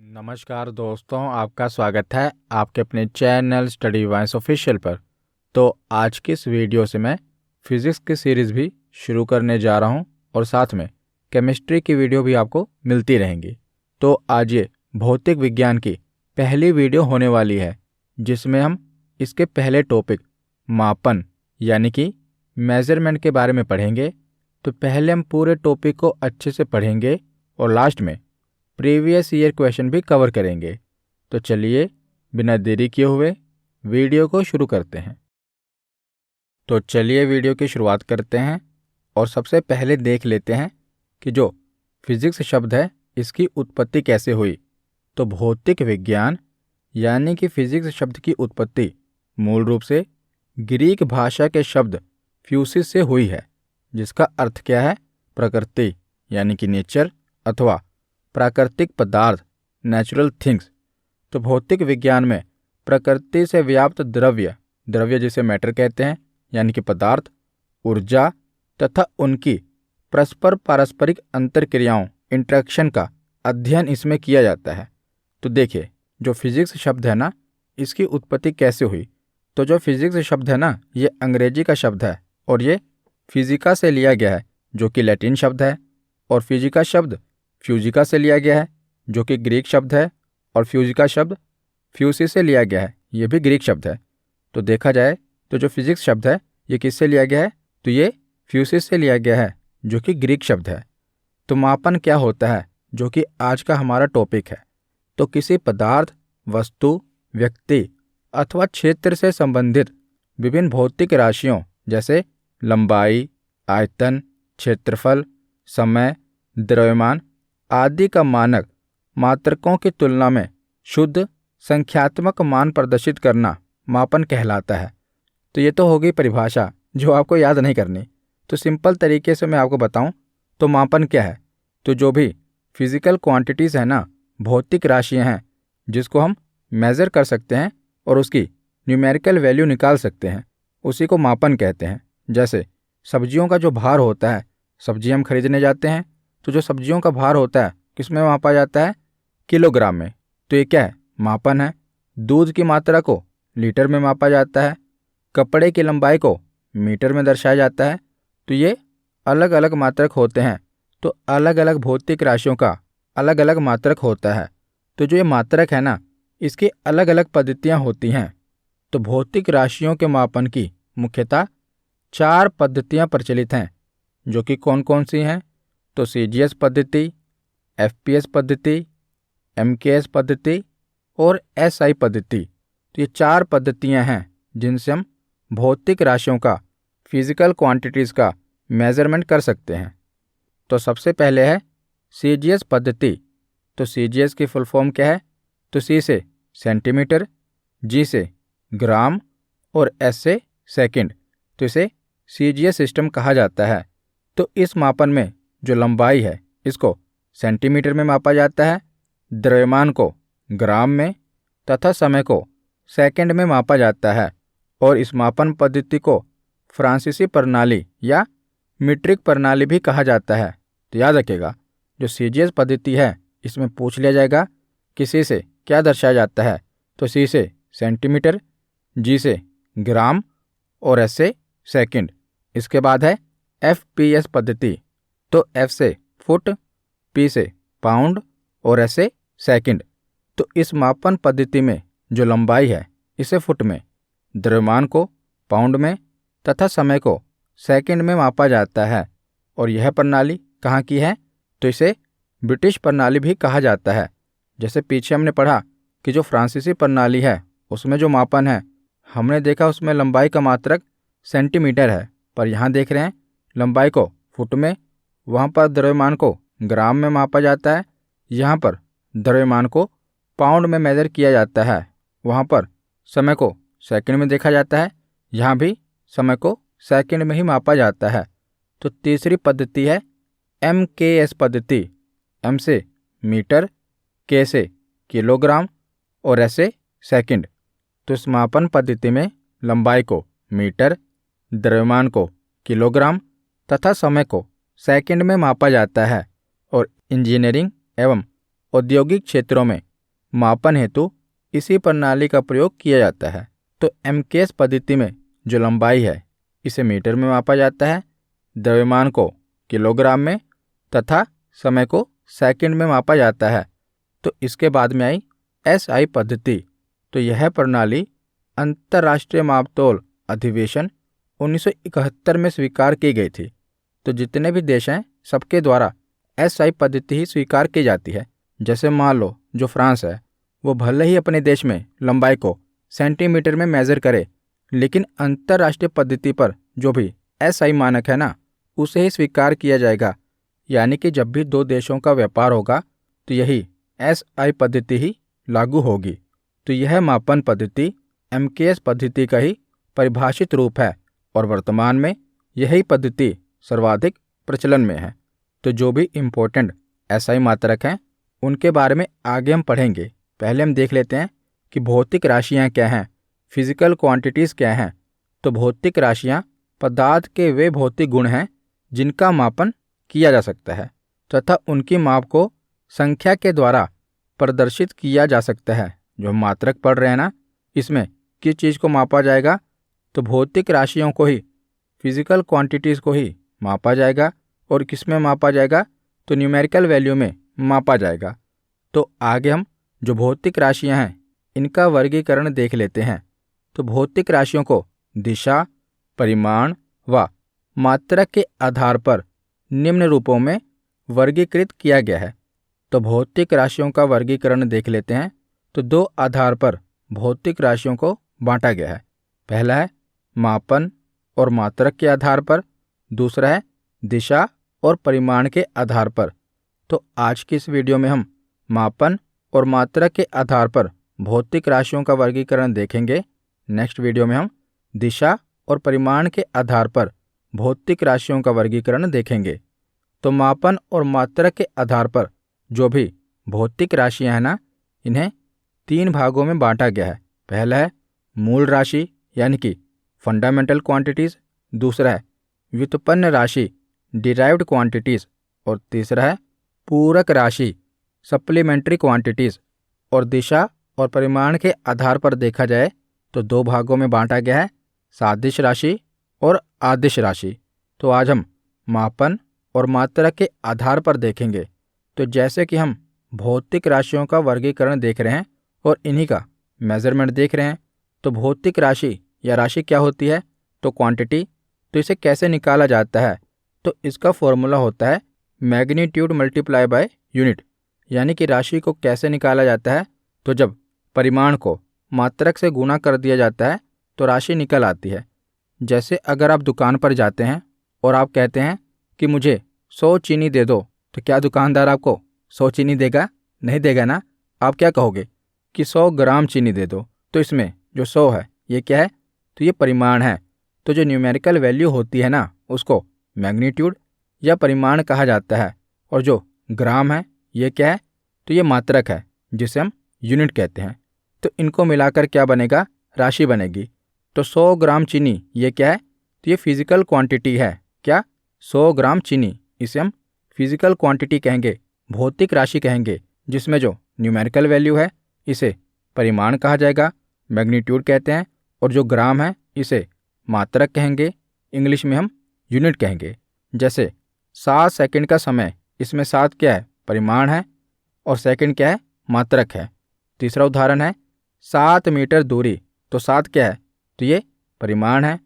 नमस्कार दोस्तों, आपका स्वागत है आपके अपने चैनल स्टडी वाइस ऑफिशियल पर। तो आज की इस वीडियो से मैं फिज़िक्स की सीरीज़ भी शुरू करने जा रहा हूं और साथ में केमिस्ट्री की वीडियो भी आपको मिलती रहेंगी। तो आज ये भौतिक विज्ञान की पहली वीडियो होने वाली है जिसमें हम इसके पहले टॉपिक मापन यानी कि मेज़रमेंट के बारे में पढ़ेंगे। तो पहले हम पूरे टॉपिक को अच्छे से पढ़ेंगे और लास्ट में प्रीवियस ईयर क्वेश्चन भी कवर करेंगे। तो चलिए बिना देरी किए हुए वीडियो को शुरू करते हैं। तो चलिए वीडियो की शुरुआत करते हैं और सबसे पहले देख लेते हैं कि जो फिजिक्स शब्द है इसकी उत्पत्ति कैसे हुई। तो भौतिक विज्ञान यानी कि फिजिक्स शब्द की उत्पत्ति मूल रूप से ग्रीक भाषा के शब्द फ्यूसिस से हुई है, जिसका अर्थ क्या है? प्रकृति यानी कि नेचर अथवा प्राकृतिक पदार्थ, नेचुरल थिंग्स। तो भौतिक विज्ञान में प्रकृति से व्याप्त द्रव्य जिसे मैटर कहते हैं यानी कि पदार्थ, ऊर्जा तथा उनकी परस्पर पारस्परिक अंतरक्रियाओं इंटरेक्शन का अध्ययन इसमें किया जाता है। तो देखिए, जो फिजिक्स शब्द है ना, इसकी उत्पत्ति कैसे हुई। तो जो फिजिक्स शब्द है ना, ये अंग्रेजी का शब्द है और ये फिजिका से लिया गया है जो कि लैटिन शब्द है, और फिजिका शब्द फ्यूजिका से लिया गया है जो कि ग्रीक शब्द है, और फ्यूजिका शब्द फ्यूसिस से लिया गया है, ये भी ग्रीक शब्द है। तो देखा जाए तो जो फिजिक्स शब्द है ये किससे लिया गया है? तो ये फ्यूसिस से लिया गया है जो कि ग्रीक शब्द है। तो मापन क्या होता है, जो कि आज का हमारा टॉपिक है। तो किसी पदार्थ, वस्तु, व्यक्ति अथवा क्षेत्र से संबंधित विभिन्न भौतिक राशियों जैसे लंबाई, आयतन, क्षेत्रफल, समय, द्रव्यमान आदि का मानक मात्रकों की तुलना में शुद्ध संख्यात्मक मान प्रदर्शित करना मापन कहलाता है। तो ये तो हो गई परिभाषा जो आपको याद नहीं करनी। तो सिंपल तरीके से मैं आपको बताऊं तो मापन क्या है। तो जो भी फिजिकल क्वांटिटीज़ है ना, भौतिक राशियां हैं जिसको हम मेज़र कर सकते हैं और उसकी न्यूमेरिकल वैल्यू निकाल सकते हैं, उसी को मापन कहते हैं। जैसे सब्जियों का जो भार होता है, सब्जी हम खरीदने जाते हैं तो जो सब्जियों का भार होता है किस में मापा जाता है? किलोग्राम में। तो ये क्या है? मापन है। दूध की मात्रा को लीटर में मापा जाता है। कपड़े की लंबाई को मीटर में दर्शाया जाता है। तो ये अलग अलग मात्रक होते हैं। तो अलग अलग भौतिक राशियों का अलग अलग मात्रक होता है। तो जो ये मात्रक है ना, इसकी अलग अलग पद्धतियाँ होती हैं। तो भौतिक राशियों के मापन की मुख्यतः 4 पद्धतियाँ प्रचलित हैं, जो कि कौन कौन सी हैं? तो सीजीएस पद्धति, एफपीएस पद्धति, एमकेएस पद्धति और एसआई पद्धति। तो ये 4 पद्धतियाँ हैं जिनसे हम भौतिक राशियों का, फिजिकल क्वांटिटीज़ का मेज़रमेंट कर सकते हैं। तो सबसे पहले है सीजीएस पद्धति। तो सीजीएस की फुल फॉर्म क्या है? तो सी से सेंटीमीटर, जी से ग्राम और एस से सेकंड। तो इसे सीजीएस सिस्टम कहा जाता है। तो इस मापन में जो लंबाई है इसको सेंटीमीटर में मापा जाता है, द्रव्यमान को ग्राम में तथा समय को सेकंड में मापा जाता है। और इस मापन पद्धति को फ्रांसीसी प्रणाली या मीट्रिक प्रणाली भी कहा जाता है। तो याद रखिएगा, जो सीजीएस पद्धति है इसमें पूछ लिया जाएगा कि सी से क्या दर्शाया जाता है। तो सी से सेंटीमीटर, जी से ग्राम और एस से सेकंड। इसके बाद है एफपीएस पद्धति। तो एफ से फुट, पी से पाउंड और एस से सेकंड। तो इस मापन पद्धति में जो लंबाई है इसे फुट में, द्रव्यमान को पाउंड में तथा समय को सेकंड में मापा जाता है। और यह प्रणाली कहाँ की है? तो इसे ब्रिटिश प्रणाली भी कहा जाता है। जैसे पीछे हमने पढ़ा कि जो फ्रांसीसी प्रणाली है उसमें जो मापन है हमने देखा उसमें लंबाई का मात्रक सेंटीमीटर है, पर यहाँ देख रहे हैं लंबाई को फुट में, वहाँ पर द्रव्यमान को ग्राम में मापा जाता है, यहाँ पर द्रव्यमान को पाउंड में मेज़र किया जाता है, वहाँ पर समय को सेकंड में देखा जाता है, यहाँ भी समय को सेकंड में ही मापा जाता है। तो तीसरी पद्धति है एमकेएस पद्धति। एम से मीटर, के से किलोग्राम और एस से सेकंड। तो इस मापन पद्धति में लंबाई को मीटर, द्रव्यमान को किलोग्राम तथा समय को सेकंड में मापा जाता है। और इंजीनियरिंग एवं औद्योगिक क्षेत्रों में मापन हेतु इसी प्रणाली का प्रयोग किया जाता है। तो एमकेएस पद्धति में जो लंबाई है इसे मीटर में मापा जाता है, द्रव्यमान को किलोग्राम में तथा समय को सेकंड में मापा जाता है। तो इसके बाद में आई एसआई पद्धति। तो यह प्रणाली अंतर्राष्ट्रीय मापतोल अधिवेशन 1971 में स्वीकार की गई थी। तो जितने भी देश हैं सबके द्वारा एसआई पद्धति ही स्वीकार की जाती है। जैसे मान लो जो फ्रांस है वो भले ही अपने देश में लंबाई को सेंटीमीटर में मेजर करे, लेकिन अंतर्राष्ट्रीय पद्धति पर जो भी एसआई मानक है ना उसे ही स्वीकार किया जाएगा। यानी कि जब भी दो देशों का व्यापार होगा तो यही एसआई पद्धति ही लागू होगी। तो यह मापन पद्धति एमकेएस पद्धति का ही परिभाषित रूप है और वर्तमान में यही पद्धति सर्वाधिक प्रचलन में है। तो जो भी इम्पोर्टेंट एसआई मात्रक हैं उनके बारे में आगे हम पढ़ेंगे। पहले हम देख लेते हैं कि भौतिक राशियाँ क्या हैं, फिजिकल क्वांटिटीज़ क्या हैं। तो भौतिक राशियाँ पदार्थ के वे भौतिक गुण हैं जिनका मापन किया जा सकता है तथा उनकी माप को संख्या के द्वारा प्रदर्शित किया जा सकता है। जो हम मात्रक पढ़ रहे हैं ना, इसमें किस चीज़ को मापा जाएगा, तो भौतिक राशियों को ही, फिजिकल क्वांटिटीज़ को ही मापा जाएगा। और किस में मापा जाएगा, तो न्यूमेरिकल वैल्यू में मापा जाएगा। तो आगे हम जो भौतिक राशियां हैं इनका वर्गीकरण देख लेते हैं। तो भौतिक राशियों को दिशा, परिमाण व मात्रक के आधार पर निम्न रूपों में वर्गीकृत किया गया है। तो भौतिक राशियों का वर्गीकरण देख लेते हैं। तो दो आधार पर भौतिक राशियों को बांटा गया है। पहला है मापन और मात्रक के आधार पर, दूसरा है दिशा और परिमाण के आधार पर। तो आज की इस वीडियो में हम मापन और मात्रक के आधार पर भौतिक राशियों का वर्गीकरण देखेंगे। नेक्स्ट वीडियो में हम दिशा और परिमाण के आधार पर भौतिक राशियों का वर्गीकरण देखेंगे। तो मापन और मात्रक के आधार पर जो भी भौतिक राशियां हैं ना, इन्हें 3 भागों में बांटा गया है। पहला है मूल राशि यानी कि फंडामेंटल क्वांटिटीज़, दूसरा है व्युत्पन्न राशि डिराइव्ड क्वांटिटीज़ और तीसरा है पूरक राशि सप्लीमेंट्री क्वांटिटीज़। और दिशा और परिमाण के आधार पर देखा जाए तो 2 भागों में बांटा गया है, सादिश राशि और आदिश राशि। तो आज हम मापन और मात्रक के आधार पर देखेंगे। तो जैसे कि हम भौतिक राशियों का वर्गीकरण देख रहे हैं और इन्हीं का मेजरमेंट देख रहे हैं, तो भौतिक राशि या राशि क्या होती है, तो क्वांटिटी। तो इसे कैसे निकाला जाता है, तो इसका फॉर्मूला होता है मैग्नीट्यूड मल्टीप्लाई बाय यूनिट। यानी कि राशि को कैसे निकाला जाता है, तो जब परिमाण को मात्रक से गुणा कर दिया जाता है तो राशि निकल आती है। जैसे अगर आप दुकान पर जाते हैं और आप कहते हैं कि मुझे 100 चीनी दे दो, तो क्या दुकानदार आपको 100 चीनी देगा? नहीं देगा ना। आप क्या कहोगे कि 100 ग्राम चीनी दे दो। तो इसमें जो 100 है ये क्या है, तो ये परिमाण है। तो जो न्यूमेरिकल वैल्यू होती है ना, उसको मैग्नीट्यूड या परिमाण कहा जाता है। और जो ग्राम है ये क्या है, तो ये मात्रक है जिसे हम यूनिट कहते हैं। तो इनको मिलाकर क्या बनेगा, राशि बनेगी। तो 100 ग्राम चीनी ये क्या है, तो ये फिजिकल क्वांटिटी है। क्या, 100 ग्राम चीनी, इसे हम फिजिकल क्वांटिटी कहेंगे, भौतिक राशि कहेंगे। जिसमें जो न्यूमेरिकल वैल्यू है इसे परिमाण कहा जाएगा, मैग्नीट्यूड कहते हैं। और जो ग्राम है इसे मात्रक कहेंगे, इंग्लिश में हम यूनिट कहेंगे। जैसे 7 सेकंड का समय, इसमें 7 क्या है, परिमाण है, और सेकंड क्या है, मात्रक है। तीसरा उदाहरण है 7 मीटर दूरी, तो 7 क्या है, तो ये परिमाण है,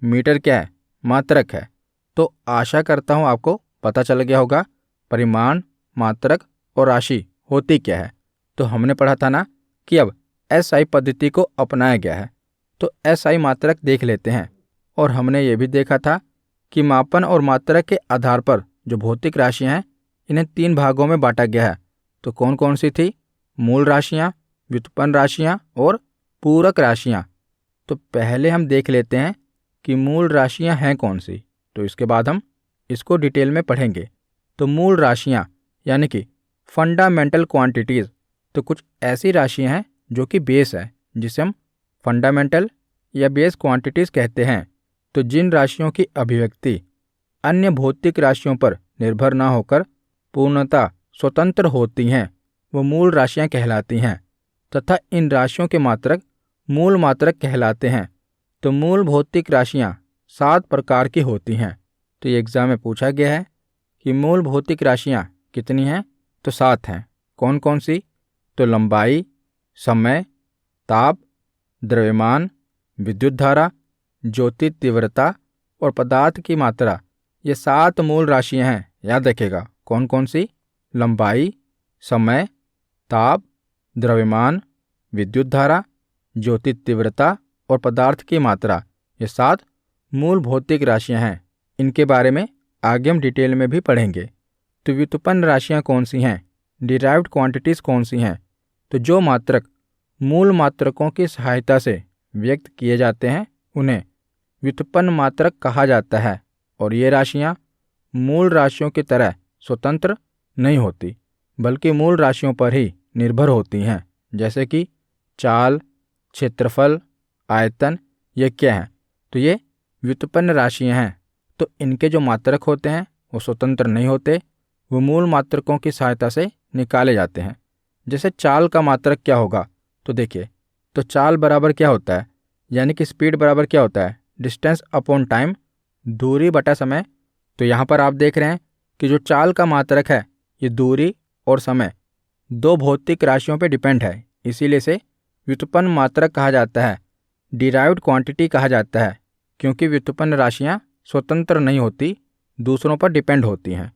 मीटर क्या है, मात्रक है। तो आशा करता हूँ आपको पता चल गया होगा परिमाण, मात्रक और राशि होती क्या है। तो हमने पढ़ा था ना कि अब एसआई पद्धति को अपनाया गया है। तो एसआई मात्रक देख लेते हैं। और हमने ये भी देखा था कि मापन और मात्रक के आधार पर जो भौतिक राशियाँ हैं इन्हें 3 भागों में बांटा गया है। तो कौन कौन सी थी, मूल राशियाँ, व्युत्पन्न राशियाँ और पूरक राशियाँ। तो पहले हम देख लेते हैं कि मूल राशियाँ हैं कौन सी, तो इसके बाद हम इसको डिटेल में पढ़ेंगे। तो मूल राशियाँ यानी कि फंडामेंटल क्वांटिटीज़, तो कुछ ऐसी राशियाँ हैं जो कि बेस है, जिसे हम फंडामेंटल या बेस क्वांटिटीज़ कहते हैं। तो जिन राशियों की अभिव्यक्ति अन्य भौतिक राशियों पर निर्भर न होकर पूर्णतः स्वतंत्र होती हैं वो मूल राशियाँ कहलाती हैं। तथा इन राशियों के मात्रक मूल मात्रक कहलाते हैं। तो मूल भौतिक राशियाँ 7 प्रकार की होती हैं। तो ये एग्जाम में पूछा गया है कि मूल भौतिक राशियाँ कितनी हैं, तो 7 हैं। कौन कौन सी? तो लंबाई, समय, ताप, द्रव्यमान, विद्युत धारा, ज्योति तीव्रता और पदार्थ की मात्रा। ये 7 मूल राशियाँ हैं। याद रखिएगा कौन कौन सी? लंबाई, समय, ताप, द्रव्यमान, विद्युत धारा, ज्योति तीव्रता और पदार्थ की मात्रा। ये 7 मूल भौतिक राशियाँ हैं। इनके बारे में आगे हम डिटेल में भी पढ़ेंगे। तो व्युत्पन्न राशियाँ कौन सी हैं? डिराइव्ड क्वांटिटीज़ कौन सी हैं? तो जो मात्रक मूल मात्रकों की सहायता से व्यक्त किए जाते हैं उन्हें व्युत्पन्न मात्रक कहा जाता है। और ये राशियाँ मूल राशियों की तरह स्वतंत्र नहीं होती, बल्कि मूल राशियों पर ही निर्भर होती हैं। जैसे कि चाल, क्षेत्रफल, आयतन, ये क्या हैं? तो ये व्युत्पन्न राशियाँ हैं। तो इनके जो मात्रक होते हैं वो स्वतंत्र नहीं होते, वो मूल मात्रकों की सहायता से निकाले जाते हैं। जैसे चाल का मात्रक क्या होगा? तो देखिए, तो चाल बराबर क्या होता है? यानी कि स्पीड बराबर क्या होता है? डिस्टेंस अपॉन टाइम, दूरी बटा समय। तो यहाँ पर आप देख रहे हैं कि जो चाल का मात्रक है ये दूरी और समय 2 भौतिक राशियों पर डिपेंड है, इसीलिए इसे व्युत्पन्न मात्रक कहा जाता है, डिराइव्ड क्वांटिटी कहा जाता है, क्योंकि व्युत्पन्न राशियाँ स्वतंत्र नहीं होती, दूसरों पर डिपेंड होती हैं।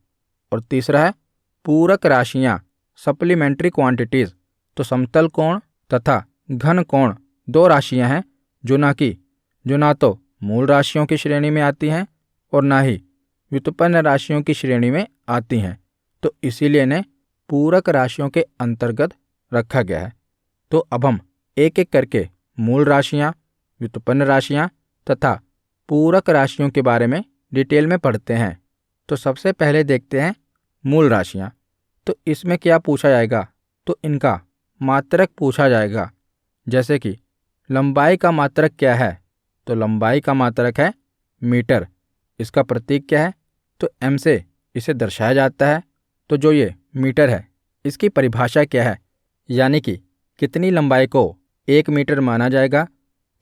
और तीसरा है पूरक राशियाँ, सप्लीमेंट्री क्वांटिटीज़। तो समतल कोण तथा घन कोण 2 राशियाँ हैं जो ना तो मूल राशियों की श्रेणी में आती हैं और ना ही व्युत्पन्न राशियों की श्रेणी में आती हैं। तो इसीलिए इन्हें पूरक राशियों के अंतर्गत रखा गया है। तो अब हम एक एक करके मूल राशियाँ, व्युत्पन्न राशियाँ तथा पूरक राशियों के बारे में डिटेल में पढ़ते हैं। तो सबसे पहले देखते हैं मूल राशियाँ। तो इसमें क्या पूछा जाएगा? तो इनका मात्रक पूछा जाएगा। जैसे कि लंबाई का मात्रक क्या है? तो लंबाई का मात्रक है मीटर। इसका प्रतीक क्या है? तो m से इसे दर्शाया जाता है। तो जो ये मीटर है इसकी परिभाषा क्या है? यानी कि कितनी लंबाई को 1 मीटर माना जाएगा?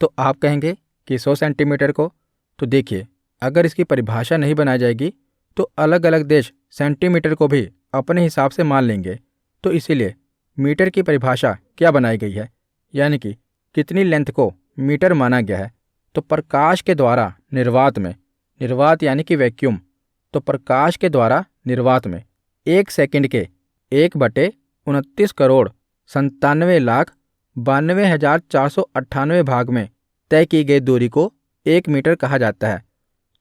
तो आप कहेंगे कि 100 सेंटीमीटर को। तो देखिए, अगर इसकी परिभाषा नहीं बनाई जाएगी तो अलग अलग देश सेंटीमीटर को भी अपने हिसाब से मान लेंगे। तो इसीलिए मीटर की परिभाषा क्या बनाई गई है? यानी कि कितनी लेंथ को मीटर माना गया है। तो प्रकाश के द्वारा निर्वात में, निर्वात यानी कि वैक्यूम, तो प्रकाश के द्वारा निर्वात में 1 सेकंड के 1/29,97,92,498 भाग में तय की गई दूरी को 1 मीटर कहा जाता है।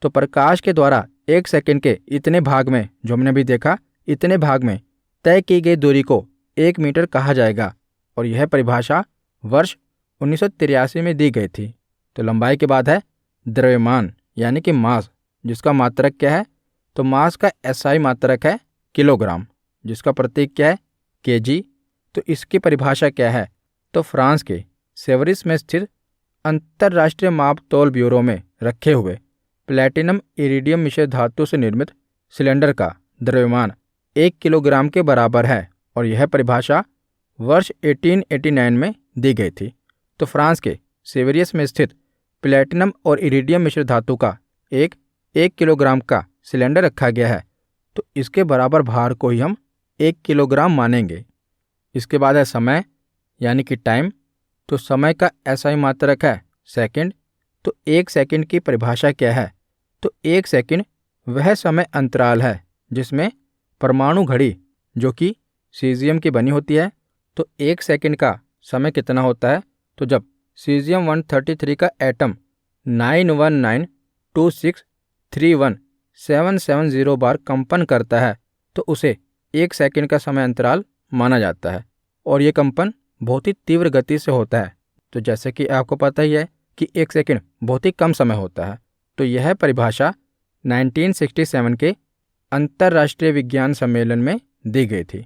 तो प्रकाश के द्वारा 1 सेकंड के इतने भाग में, जो हमने भी देखा, इतने भाग में तय की गई दूरी को 1 मीटर कहा जाएगा। और यह परिभाषा वर्ष 1983 में दी गई थी। तो लंबाई के बाद है द्रव्यमान यानी कि मास, जिसका मात्रक क्या है? तो मास का एसआई मात्रक है किलोग्राम, जिसका प्रतीक क्या है? केजी। तो इसकी परिभाषा क्या है? तो फ्रांस के सेवरिस में स्थित अंतर्राष्ट्रीय माप तौल ब्यूरो में रखे हुए प्लैटिनम इरिडियम मिश्र धातु से निर्मित सिलेंडर का द्रव्यमान 1 किलोग्राम के बराबर है। और यह परिभाषा वर्ष 1889 में दी गई थी। तो फ्रांस के सेवरियस में स्थित प्लैटिनम और इरिडियम मिश्र धातु का 1 किलोग्राम का सिलेंडर रखा गया है। तो इसके बराबर भार को ही हम 1 किलोग्राम मानेंगे। इसके बाद है समय यानी कि टाइम। तो समय का एसआई मात्रक है सेकंड। तो 1 सेकंड की परिभाषा क्या है? तो 1 सेकंड वह समय अंतराल है जिसमें परमाणु घड़ी, जो कि सीजियम की बनी होती है, तो 1 सेकंड का समय कितना होता है? तो जब सीजियम 133 का एटम 9192631,770 बार कंपन करता है तो उसे 1 सेकंड का समय अंतराल माना जाता है। और ये कंपन बहुत ही तीव्र गति से होता है। तो जैसे कि आपको पता ही है कि 1 सेकंड बहुत ही कम समय होता है। तो यह परिभाषा 1967 के अंतर्राष्ट्रीय विज्ञान सम्मेलन में दी गई थी।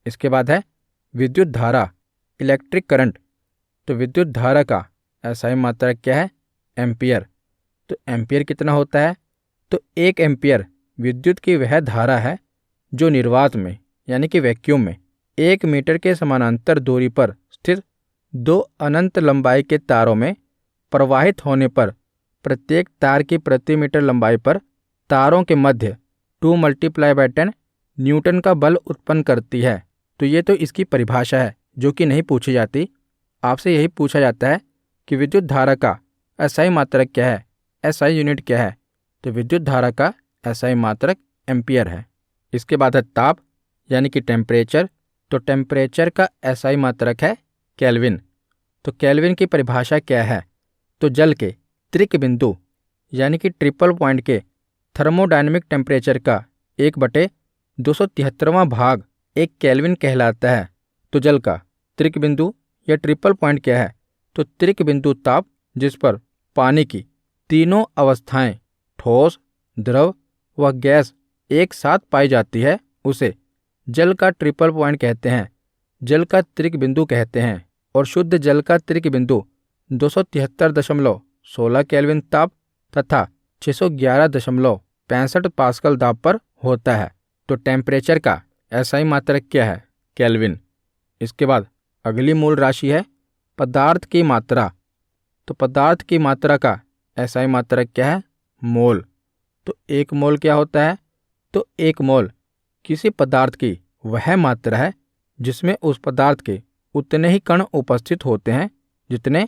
इसके बाद है विद्युत धारा, इलेक्ट्रिक करंट। तो विद्युत धारा का एसआई मात्रक क्या है? एम्पियर। तो एम्पियर कितना होता है? तो 1 एम्पियर विद्युत की वह धारा है जो निर्वात में यानी कि वैक्यूम में 1 मीटर के समानांतर दूरी पर स्थित दो अनंत लंबाई के तारों में प्रवाहित होने पर प्रत्येक तार की प्रति मीटर लंबाई पर तारों के मध्य 2 × 10 न्यूटन का बल उत्पन्न करती है। तो ये तो इसकी परिभाषा है जो कि नहीं पूछी जाती। आपसे यही पूछा जाता है कि विद्युत धारा का एसआई मात्रक क्या है, एसआई यूनिट क्या है। तो विद्युत धारा का एसआई मात्रक एम्पियर है। इसके बाद है ताप यानी कि टेम्परेचर। तो टेम्परेचर का एसआई मात्रक है केल्विन। तो केल्विन की परिभाषा क्या है? तो जल के त्रिक बिंदु यानी कि ट्रिपल पॉइंट के थर्मोडायनेमिक टेम्परेचर का 1/273वां भाग एक केल्विन कहलाता है। तो जल का त्रिक बिंदु या ट्रिपल पॉइंट क्या है? तो त्रिक बिंदु ताप जिस पर पानी की तीनों अवस्थाएं ठोस, द्रव व गैस एक साथ पाई जाती है उसे जल का ट्रिपल पॉइंट कहते हैं, जल का त्रिक बिंदु कहते हैं। और शुद्ध जल का त्रिक बिंदु 273.16 केल्विन ताप तथा 611.65 पास्कल दाब पर होता है। तो टेम्परेचर का एसआई मात्रक क्या है? केल्विन। इसके बाद अगली मूल राशि है पदार्थ की मात्रा। तो पदार्थ की मात्रा का एसआई मात्रक क्या है? मोल। तो एक मोल क्या होता है? तो एक मोल किसी पदार्थ की वह मात्रा है जिसमें उस पदार्थ के उतने ही कण उपस्थित होते हैं जितने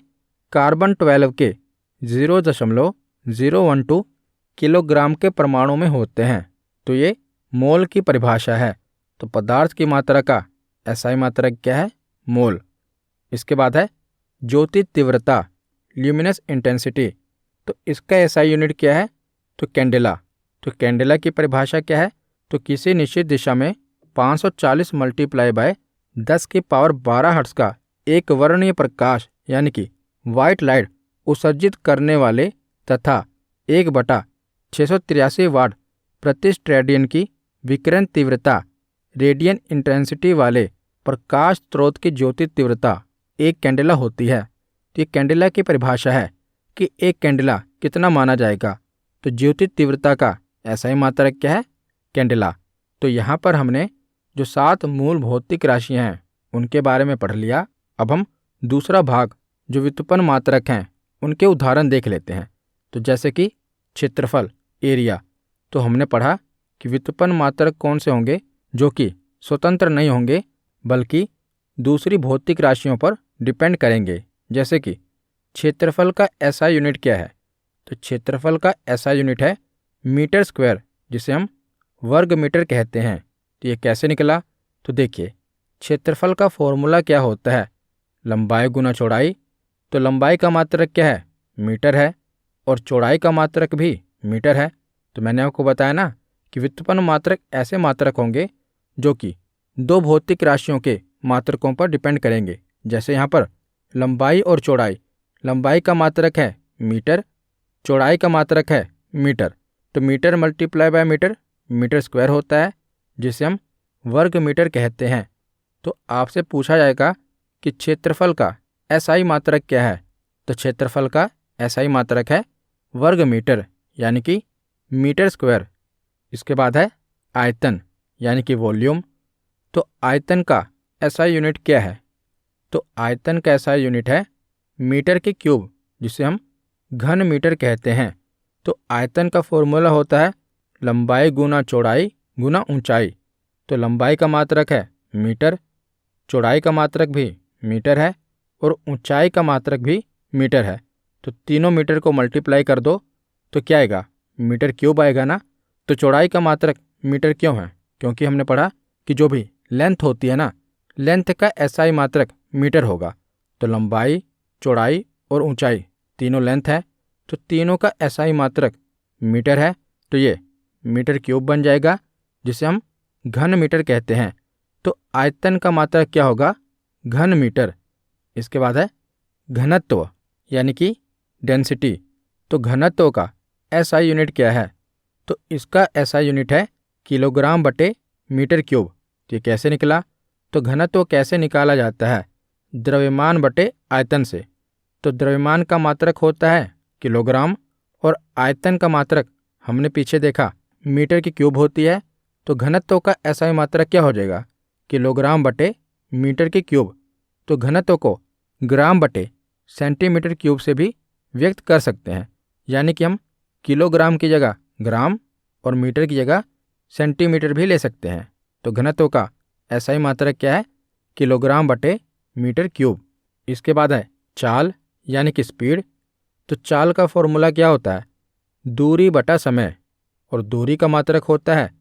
कार्बन 12 के 0.012 किलोग्राम के परमाणु में होते हैं। तो ये मोल की परिभाषा है। तो पदार्थ की मात्रा का एसआई मात्रक क्या है? मोल। इसके बाद है ज्योति तीव्रता, ल्यूमिनस इंटेंसिटी। तो इसका एसआई यूनिट क्या है? तो कैंडेला। तो कैंडेला की परिभाषा क्या है? तो किसी निश्चित दिशा में 540 × 10⁻12 हर्ट्ज का एक वर्णीय प्रकाश यानी कि व्हाइट लाइट उत्सर्जित करने वाले तथा 1/683 वाट प्रति स्ट्रैडियन की विकिरण तीव्रता रेडियन इंटेंसिटी वाले प्रकाश स्रोत की ज्योति तीव्रता एक कैंडेला होती है। तो ये कैंडेला की परिभाषा है कि एक कैंडेला कितना माना जाएगा। तो ज्योति तीव्रता का एसआई मात्रक क्या है? कैंडेला। तो यहाँ पर हमने जो 7 मूल भौतिक राशियाँ हैं उनके बारे में पढ़ लिया। अब हम दूसरा भाग जो व्युत्पन्न मात्रक हैं उनके उदाहरण देख लेते हैं। तो जैसे कि क्षेत्रफल, एरिया। तो हमने पढ़ा कि व्युत्पन्न मात्रक कौन से होंगे जो कि स्वतंत्र नहीं होंगे बल्कि दूसरी भौतिक राशियों पर डिपेंड करेंगे। जैसे कि क्षेत्रफल का एसआई यूनिट क्या है? तो क्षेत्रफल का एसआई यूनिट है मीटर स्क्वायर, जिसे हम वर्ग मीटर कहते हैं। तो ये कैसे निकला? तो देखिए, क्षेत्रफल का फॉर्मूला क्या होता है? लंबाई गुना चौड़ाई। तो लंबाई का मात्रक क्या है? मीटर है। और चौड़ाई का मात्रक भी मीटर है। तो मैंने आपको बताया ना कि व्युत्पन्न मात्रक ऐसे मात्रक होंगे जो कि दो भौतिक राशियों के मात्रकों पर डिपेंड करेंगे। जैसे यहाँ पर लंबाई और चौड़ाई। लंबाई का मात्रक है मीटर, चौड़ाई का मात्रक है मीटर। तो मीटर × मीटर, मीटर स्क्वायर होता है जिसे हम वर्ग मीटर कहते हैं। तो आपसे पूछा जाएगा कि क्षेत्रफल का एसआई मात्रक क्या है? तो क्षेत्रफल का एसआई मात्रक है वर्ग मीटर यानी कि मीटर स्क्वायर। इसके बाद है आयतन यानी कि वॉल्यूम। तो आयतन का एसआई यूनिट क्या है? तो आयतन का एसआई यूनिट है मीटर के क्यूब, जिसे हम घन मीटर कहते हैं। तो आयतन का फॉर्मूला होता है लंबाई गुना चौड़ाई गुना ऊंचाई। तो लंबाई का मात्रक है मीटर, चौड़ाई का मात्रक भी मीटर है और ऊंचाई का मात्रक भी मीटर है। तो तीनों मीटर को मल्टीप्लाई कर दो तो क्या आएगा? मीटर क्यूब आएगा ना। तो चौड़ाई का मात्रक मीटर क्यों है? क्योंकि हमने पढ़ा कि जो भी लेंथ होती है ना, लेंथ का एसआई मात्रक मीटर होगा। तो लंबाई, चौड़ाई और ऊंचाई तीनों लेंथ है, तो तीनों का एसआई मात्रक मीटर है। तो ये मीटर क्यूब बन जाएगा जिसे हम घन मीटर कहते हैं। तो आयतन का मात्रक क्या होगा? घन मीटर। इसके बाद है घनत्व यानी कि डेंसिटी। तो घनत्व का एसआई यूनिट क्या है? तो इसका एसआई यूनिट है किलोग्राम बटे मीटर क्यूब। तो ये कैसे निकला? तो घनत्व कैसे निकाला जाता है? द्रव्यमान बटे आयतन से। तो द्रव्यमान का मात्रक होता है किलोग्राम और आयतन का मात्रक हमने पीछे देखा मीटर की क्यूब होती है। तो घनत्व का एसआई मात्रक क्या हो जाएगा? किलोग्राम बटे मीटर की क्यूब। तो घनत्व को ग्राम बटे सेंटीमीटर क्यूब से भी व्यक्त कर सकते हैं। यानी कि हम किलोग्राम की जगह ग्राम और मीटर की जगह सेंटीमीटर भी ले सकते हैं। तो घनत्व का एसआई मात्रक क्या है? किलोग्राम बटे मीटर क्यूब। इसके बाद है चाल यानी कि स्पीड। तो चाल का फॉर्मूला क्या होता है? दूरी बटा समय, और दूरी का मात्रक होता है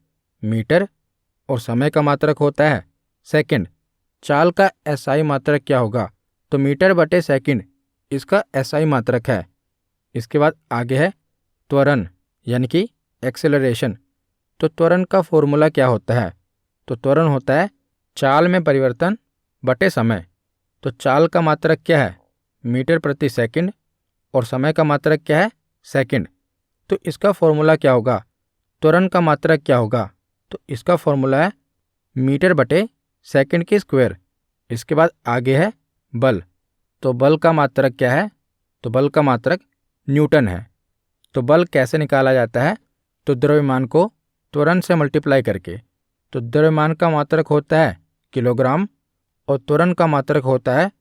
मीटर और समय का मात्रक होता है सेकंड। चाल का एसआई मात्रक क्या होगा? तो मीटर बटे सेकंड इसका एसआई मात्रक है। इसके बाद आगे है त्वरण यानी कि एक्सेलरेशन। तो त्वरण का फॉर्मूला क्या होता है? तो त्वरण होता है चाल में परिवर्तन बटे समय। तो चाल का मात्रक क्या है? मीटर प्रति सेकंड, और समय का मात्रक क्या है? सेकंड। तो इसका फॉर्मूला क्या होगा? त्वरण का मात्रक क्या होगा? तो इसका फॉर्मूला है मीटर बटे सेकंड के स्क्वायर। इसके बाद आगे है बल। तो बल का मात्रक क्या है? तो बल का मात्रक न्यूटन है। तो बल कैसे निकाला जाता है? तो द्रव्यमान को त्वरण से मल्टीप्लाई करके। तो द्रव्यमान का मात्रक होता है किलोग्राम और त्वरण का मात्रक होता है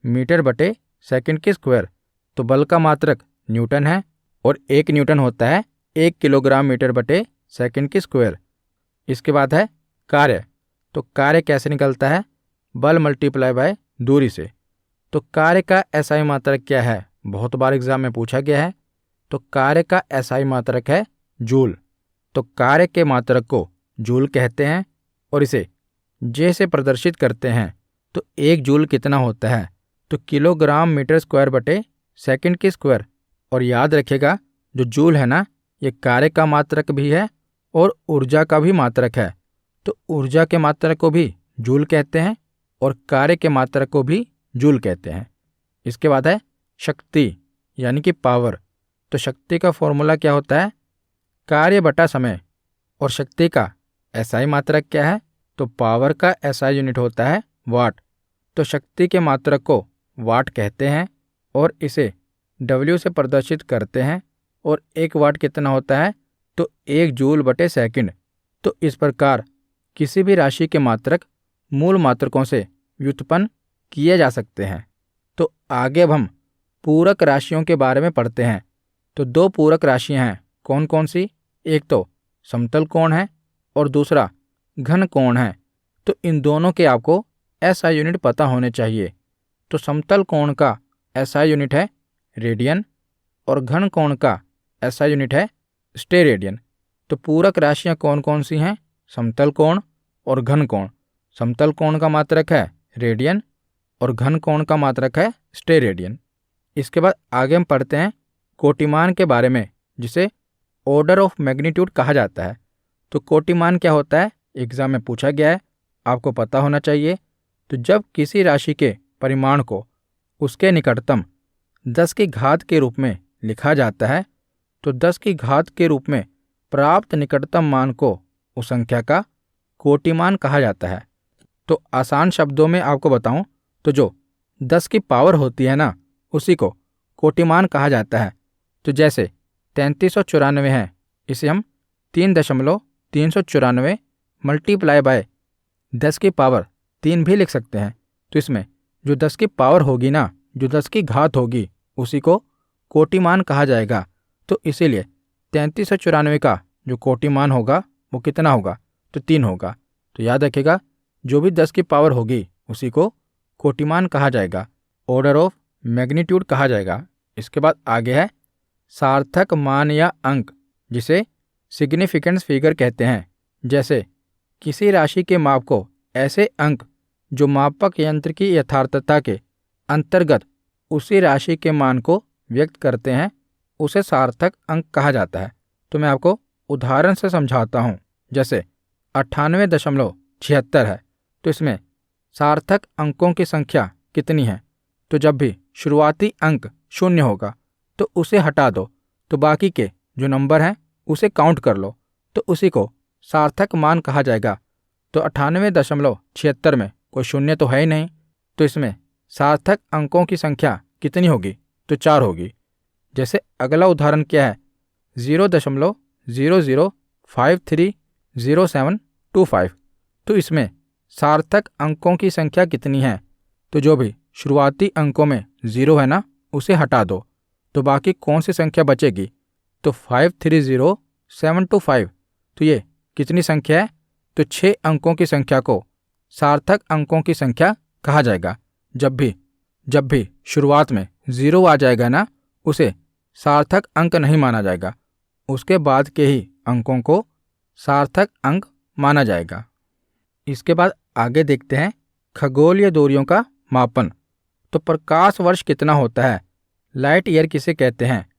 मीटर बटे सेकंड के स्क्वायर। तो बल का मात्रक न्यूटन है और 1 न्यूटन होता है 1 किलोग्राम मीटर बटे सेकंड के स्क्वायर। इसके बाद है कार्य। तो कार्य कैसे निकलता है? बल मल्टीप्लाई बाय दूरी से। तो कार्य का एसआई मात्रक क्या है? बहुत बार एग्जाम में पूछा गया है। तो कार्य का एसआई मात्रक है जूल। तो कार्य के मात्रक को जूल कहते हैं और इसे जे से प्रदर्शित करते हैं। तो 1 जूल कितना होता है? तो किलोग्राम मीटर स्क्वायर बटे सेकंड के स्क्वायर। और याद रखिएगा जो जूल है ना, ये कार्य का मात्रक भी है और ऊर्जा का भी मात्रक है। तो ऊर्जा के मात्रक को भी जूल कहते हैं और कार्य के मात्रक को भी जूल कहते हैं। इसके बाद है शक्ति यानी कि पावर। तो शक्ति का फॉर्मूला क्या होता है? कार्य बटा समय। और शक्ति का एसआई मात्रक क्या है? तो पावर का एसआई यूनिट होता है वाट। तो शक्ति के मात्रक को वाट कहते हैं और इसे डब्ल्यू से प्रदर्शित करते हैं। और 1 वाट कितना होता है? तो 1 जूल बटे सेकंड। तो इस प्रकार किसी भी राशि के मात्रक मूल मात्रकों से व्युत्पन्न किए जा सकते हैं। तो आगे अब हम पूरक राशियों के बारे में पढ़ते हैं। तो 2 पूरक राशियां हैं। कौन कौन सी? एक तो समतल कोण है और दूसरा घन कोण है। तो इन दोनों के आपको एसआई यूनिट पता होने चाहिए। तो समतल कोण का एसआई यूनिट है रेडियन और घन कोण का एसआई यूनिट है स्टेरेडियन। तो पूरक राशियां कौन कौन सी हैं? समतल कोण और घन कोण। समतल कोण का मात्रक है रेडियन और घन कोण का मात्रक है स्टेरेडियन। इसके बाद आगे हम पढ़ते हैं कोटिमान के बारे में, जिसे ऑर्डर ऑफ मैग्नीट्यूड कहा जाता है। तो कोटिमान क्या होता है? एग्जाम में पूछा गया है, आपको पता होना चाहिए। तो जब किसी राशि के परिमाण को उसके निकटतम 10 की घात के रूप में लिखा जाता है, तो 10 की घात के रूप में प्राप्त निकटतम मान को उस संख्या का कोटिमान कहा जाता है। तो आसान शब्दों में आपको बताऊं तो जो 10 की पावर होती है ना, उसी को कोटिमान कहा जाता है। तो जैसे 3394 है, इसे हम 3.394 मल्टीप्लाई बाय 10 की पावर 3 भी लिख सकते हैं। तो इसमें जो 10 की पावर होगी ना, जो 10 की घात होगी, उसी को कोटिमान कहा जाएगा। तो इसीलिए 3394 का जो कोटिमान होगा वो कितना होगा? तो 3 होगा। तो याद रखिएगा जो भी 10 की पावर होगी उसी को कोटिमान कहा जाएगा, ऑर्डर ऑफ मैग्नीट्यूड कहा जाएगा। इसके बाद आगे है सार्थक मान या अंक, जिसे सिग्निफिकेंस फिगर कहते हैं। जैसे किसी राशि के माप को ऐसे अंक जो मापक यंत्र की यथार्थता के अंतर्गत उसी राशि के मान को व्यक्त करते हैं, उसे सार्थक अंक कहा जाता है। तो मैं आपको उदाहरण से समझाता हूँ। जैसे 98.76 है, तो इसमें सार्थक अंकों की संख्या कितनी है? तो जब भी शुरुआती अंक 0 होगा तो उसे हटा दो, तो बाकी के जो नंबर हैं उसे काउंट कर लो, तो उसी को सार्थक मान कहा जाएगा। तो 98.76 में कोई 0 तो है ही नहीं, तो इसमें सार्थक अंकों की संख्या कितनी होगी? तो 4 होगी। जैसे अगला उदाहरण क्या है? 0.00530725। तो इसमें सार्थक अंकों की संख्या कितनी है? तो जो भी शुरुआती अंकों में 0 है ना, उसे हटा दो तो बाकी कौन सी संख्या बचेगी? तो 530725, तो ये कितनी संख्या है? तो 6 अंकों की संख्या को सार्थक अंकों की संख्या कहा जाएगा। जब भी शुरुआत में 0 आ जाएगा ना, उसे सार्थक अंक नहीं माना जाएगा, उसके बाद के ही अंकों को सार्थक अंक माना जाएगा। इसके बाद आगे देखते हैं खगोलीय दूरियों का मापन। तो प्रकाश वर्ष कितना होता है? लाइट ईयर किसे कहते हैं?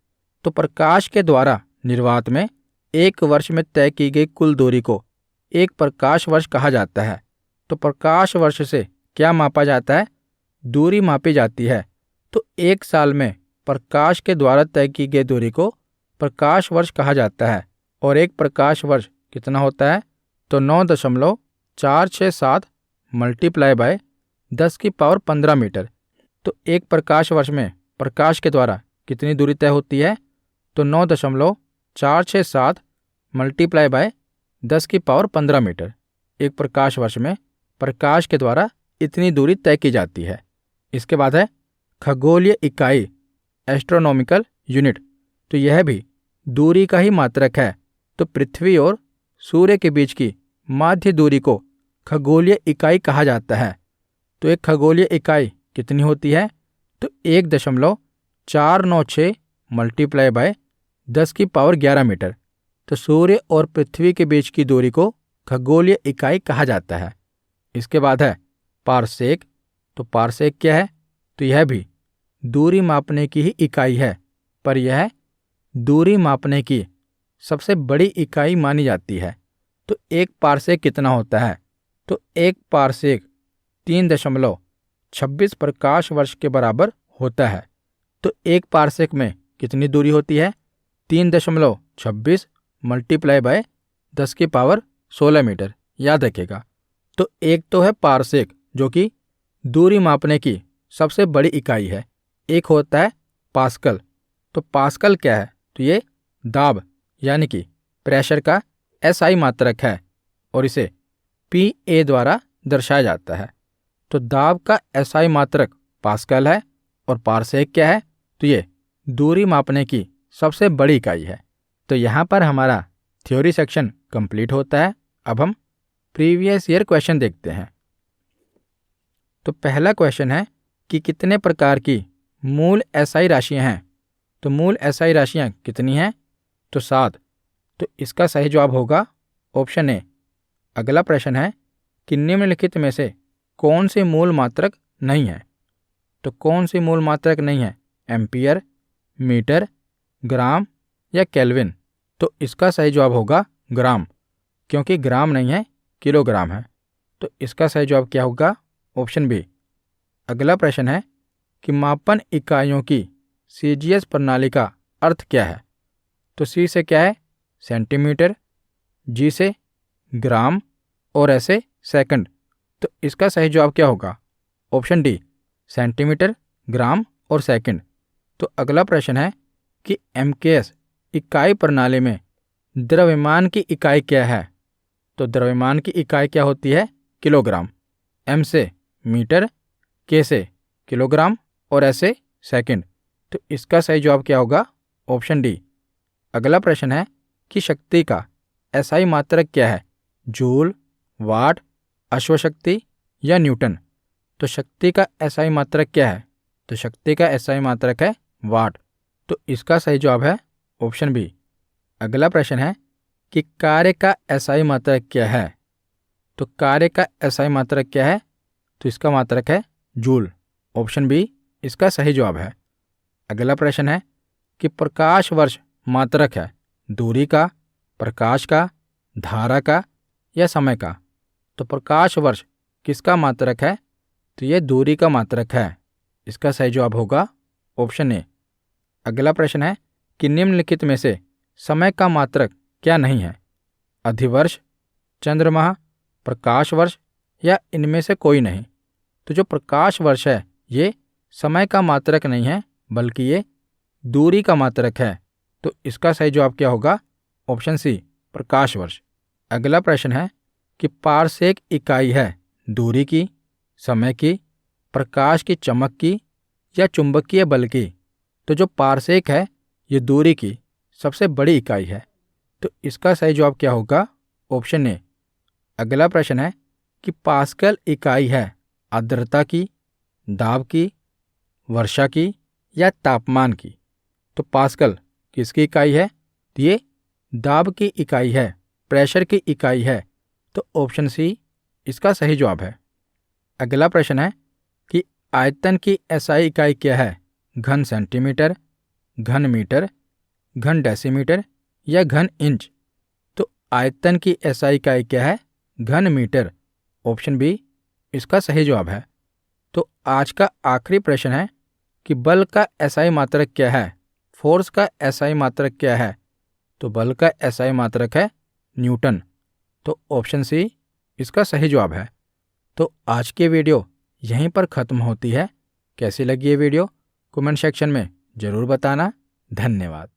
तो प्रकाश के द्वारा निर्वात में एक वर्ष में तय की गई कुल दूरी को एक प्रकाश वर्ष कहा जाता है। तो प्रकाश वर्ष से क्या मापा जाता है? दूरी मापी जाती है। तो एक साल में प्रकाश के द्वारा तय की गई दूरी को प्रकाश वर्ष कहा जाता है। और एक प्रकाश वर्ष कितना होता है? तो 9.467 मल्टीप्लाई बाय 10⁻15 मीटर। तो एक प्रकाश वर्ष में प्रकाश के द्वारा कितनी दूरी तय होती है? तो 9.467 मल्टीप्लाई बाय 10⁻15 मीटर। एक प्रकाश वर्ष में प्रकाश के द्वारा इतनी दूरी तय की जाती है। इसके बाद है खगोलीय इकाई, एस्ट्रोनॉमिकल यूनिट। तो यह भी दूरी का ही मात्रक है। तो पृथ्वी और सूर्य के बीच की माध्य दूरी को खगोलीय इकाई कहा जाता है। तो एक खगोलीय इकाई कितनी होती है? तो 1.496 मल्टीप्लाई बाय 10⁻11 मीटर। तो सूर्य और पृथ्वी के बीच की दूरी को खगोलीय इकाई कहा जाता है। इसके बाद है पारसेक। तो पारसेक क्या है? तो यह भी दूरी मापने की ही इकाई है, पर यह दूरी मापने की सबसे बड़ी इकाई मानी जाती है। तो एक पारसेक कितना होता है? तो एक पारसेक 3.26 प्रकाश वर्ष के बराबर होता है। तो एक पारसेक में कितनी दूरी होती है? 3.26 मल्टीप्लाई बाय 10⁻16 मीटर। याद रखेगा। तो एक तो है पारसेक जो कि दूरी मापने की सबसे बड़ी इकाई है। एक होता है पास्कल। तो पास्कल क्या है? तो ये दाब यानी कि प्रेशर का एसआई मात्रक है और इसे पीए द्वारा दर्शाया जाता है। तो दाब का एसआई मात्रक पास्कल है और पारसेक क्या है? तो ये दूरी मापने की सबसे बड़ी इकाई है। तो यहाँ पर हमारा थ्योरी सेक्शन कंप्लीट होता है। अब हम प्रीवियस ईयर क्वेश्चन देखते हैं। तो पहला क्वेश्चन है कि कितने प्रकार की मूल एसआई राशियाँ हैं? तो मूल एसआई राशियाँ कितनी हैं? तो 7। तो इसका सही जवाब होगा ऑप्शन ए। अगला प्रश्न है कि निम्नलिखित में से कौन सी मूल मात्रक नहीं है? तो कौन सी मूल मात्रक नहीं है? एम्पियर, मीटर, ग्राम या केल्विन? तो इसका सही जवाब होगा ग्राम, क्योंकि ग्राम नहीं है, किलोग्राम है। तो इसका सही जवाब क्या होगा? Option B. अगला प्रश्न है कि मापन इकाइयों की सीजीएस प्रणाली का अर्थ क्या है? तो सी से क्या है? सेंटीमीटर, जी से ग्राम और ऐसे सेकंड। तो इसका सही जवाब क्या होगा? ऑप्शन डी, सेंटीमीटर, ग्राम और सेकंड। तो अगला प्रश्न है कि एमकेएस इकाई प्रणाली में द्रव्यमान की इकाई क्या है? तो द्रव्यमान की इकाई क्या होती है? किलोग्राम। एम से मीटर, के से किलोग्राम और ऐसे सेकंड। तो इसका सही जवाब क्या होगा? Option D. अगला प्रश्न है कि शक्ति का एसआई मात्रक क्या है? जूल, वाट, अश्वशक्ति या न्यूटन? तो शक्ति का एसआई मात्रक क्या है? तो शक्ति का एसआई मात्रक है वाट। तो इसका सही जवाब है ऑप्शन बी। अगला प्रश्न है कि कार्य का एसआई मात्रक क्या है? तो कार्य का एसआई मात्रक क्या है? तो इसका मात्रक है जूल। ऑप्शन बी इसका सही जवाब है। अगला प्रश्न है कि प्रकाश वर्ष मात्रक है दूरी का, प्रकाश का, धारा का या समय का? तो प्रकाश वर्ष किसका मात्रक है? तो ये दूरी का मात्रक है। इसका सही जवाब होगा ऑप्शन ए। अगला प्रश्न है कि निम्नलिखित में से समय का मात्रक क्या नहीं है? अधिवर्ष, चंद्रमाह, प्रकाश वर्ष या इनमें से कोई नहीं? तो जो प्रकाश वर्ष है ये समय का मात्रक नहीं है, बल्कि ये दूरी का मात्रक है। तो इसका सही जवाब क्या होगा? ऑप्शन सी, प्रकाश वर्ष। अगला प्रश्न है कि पारसेक इकाई है दूरी की, समय की, प्रकाश की चमक की या चुंबकीय बल की? तो जो पारसेक है ये दूरी की सबसे बड़ी इकाई है। तो इसका सही जवाब क्या होगा? Option A. अगला प्रश्न है कि पास्कल इकाई है आर्द्रता की, दाब की, वर्षा की या तापमान की? तो पास्कल किसकी इकाई है? तो ये दाब की इकाई है, प्रेशर की इकाई है। तो ऑप्शन सी इसका सही जवाब है। अगला प्रश्न है कि आयतन की एसआई इकाई क्या है? घन सेंटीमीटर, घन मीटर, घन डेसीमीटर या घन इंच? तो आयतन की एसआई इकाई क्या है? घन मीटर। ऑप्शन बी इसका सही जवाब है। तो आज का आखिरी प्रश्न है कि बल का एसआई मात्रक क्या है? फोर्स का एसआई मात्रक क्या है? तो बल का एसआई मात्रक है न्यूटन। तो ऑप्शन सी इसका सही जवाब है। तो आज की वीडियो यहीं पर ख़त्म होती है। कैसी लगी ये वीडियो कमेंट सेक्शन में ज़रूर बताना। धन्यवाद।